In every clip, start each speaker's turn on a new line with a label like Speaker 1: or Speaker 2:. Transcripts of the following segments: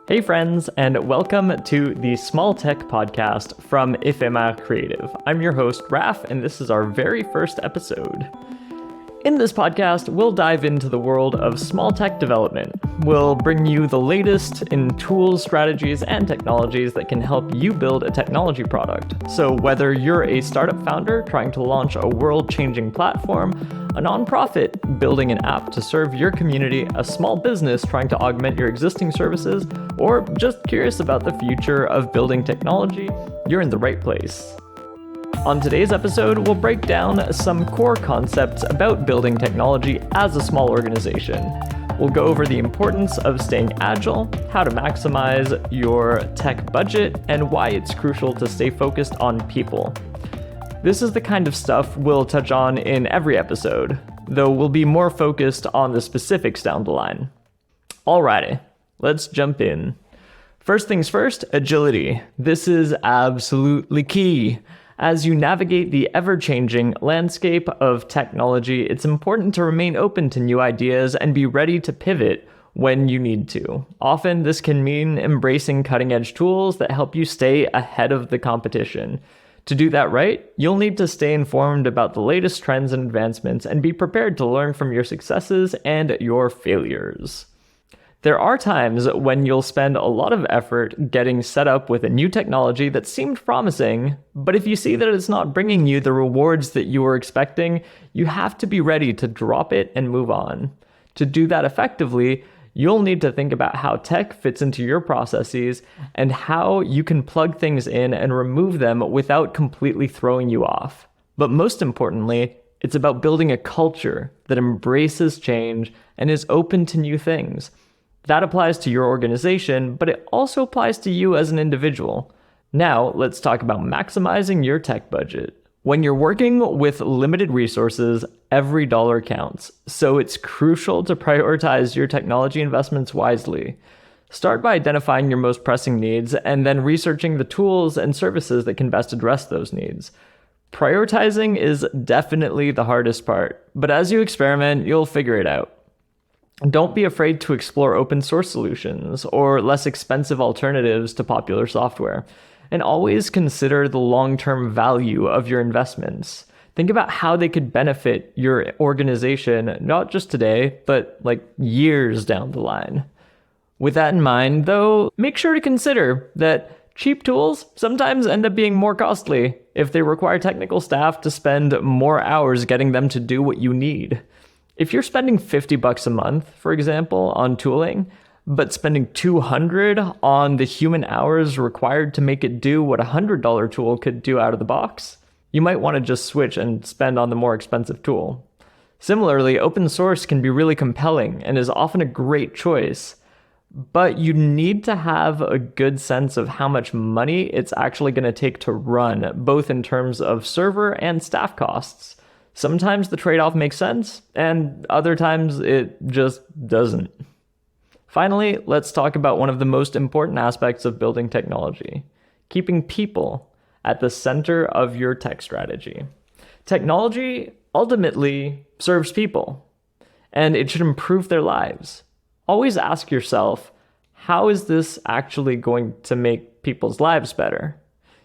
Speaker 1: Hey friends, and welcome to the Small Tech Podcast from Éphémère Creative. I'm your host, Raph, and this is our very first episode. In this podcast, we'll dive into the world of small tech development. We'll bring you the latest in tools, strategies, and technologies that can help you build a technology product. So whether you're a startup founder trying to launch a world-changing platform, a nonprofit building an app to serve your community, a small business trying to augment your existing services, or just curious about the future of building technology, you're in the right place. On today's episode, we'll break down some core concepts about building technology as a small organization. We'll go over the importance of staying agile, how to maximize your tech budget, and why it's crucial to stay focused on people. This is the kind of stuff we'll touch on in every episode, though we'll be more focused on the specifics down the line. Alrighty, let's jump in. First things first, agility. This is absolutely key. As you navigate the ever-changing landscape of technology, it's important to remain open to new ideas and be ready to pivot when you need to. Often, this can mean embracing cutting-edge tools that help you stay ahead of the competition. To do that right, you'll need to stay informed about the latest trends and advancements and be prepared to learn from your successes and your failures. There are times when you'll spend a lot of effort getting set up with a new technology that seemed promising, but if you see that it's not bringing you the rewards that you were expecting, you have to be ready to drop it and move on. To do that effectively, you'll need to think about how tech fits into your processes and how you can plug things in and remove them without completely throwing you off. But most importantly, it's about building a culture that embraces change and is open to new things. That applies to your organization, but it also applies to you as an individual. Now, let's talk about maximizing your tech budget. When you're working with limited resources, every dollar counts, so it's crucial to prioritize your technology investments wisely. Start by identifying your most pressing needs and then researching the tools and services that can best address those needs. Prioritizing is definitely the hardest part, but as you experiment, you'll figure it out. Don't be afraid to explore open source solutions or less expensive alternatives to popular software. And always consider the long-term value of your investments. Think about how they could benefit your organization, not just today, but years down the line. With that in mind, though, make sure to consider that cheap tools sometimes end up being more costly if they require technical staff to spend more hours getting them to do what you need. If you're spending $50 a month, for example, on tooling, but spending $200 on the human hours required to make it do what a $100 tool could do out of the box, you might want to just switch and spend on the more expensive tool. Similarly, open source can be really compelling and is often a great choice, but you need to have a good sense of how much money it's actually going to take to run, both in terms of server and staff costs. Sometimes the trade-off makes sense, and other times it just doesn't. Finally, let's talk about one of the most important aspects of building technology: keeping people at the center of your tech strategy. Technology ultimately serves people, and it should improve their lives. Always ask yourself, how is this actually going to make people's lives better?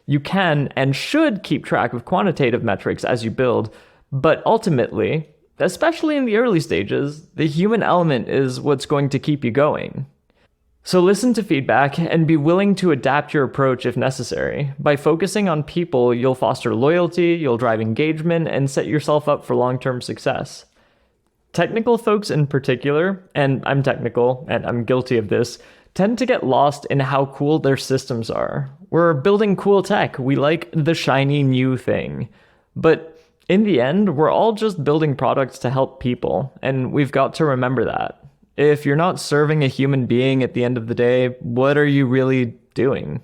Speaker 1: You can and should keep track of quantitative metrics as you build, but ultimately, especially in the early stages, the human element is what's going to keep you going. So listen to feedback and be willing to adapt your approach if necessary. By focusing on people, you'll foster loyalty, you'll drive engagement, and set yourself up for long-term success. Technical folks in particular, and I'm technical and I'm guilty of this, tend to get lost in how cool their systems are. We're building cool tech. We like the shiny new thing. But in the end, we're all just building products to help people, and we've got to remember that. If you're not serving a human being at the end of the day, what are you really doing?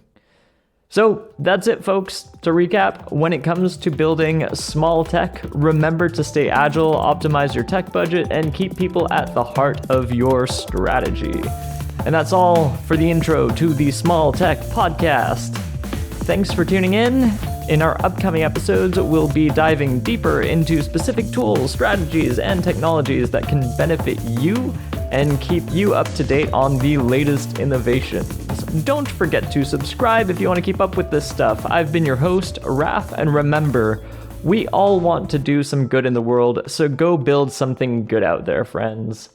Speaker 1: So that's it, folks. To recap, when it comes to building small tech, remember to stay agile, optimize your tech budget, and keep people at the heart of your strategy. And that's all for the intro to the Small Tech Podcast. Thanks for tuning in. In our upcoming episodes, we'll be diving deeper into specific tools, strategies, and technologies that can benefit you and keep you up to date on the latest innovations. don't forget to subscribe if you want to keep up with this stuff. I've been your host, Raph, and remember, we all want to do some good in the world, so go build something good out there, friends.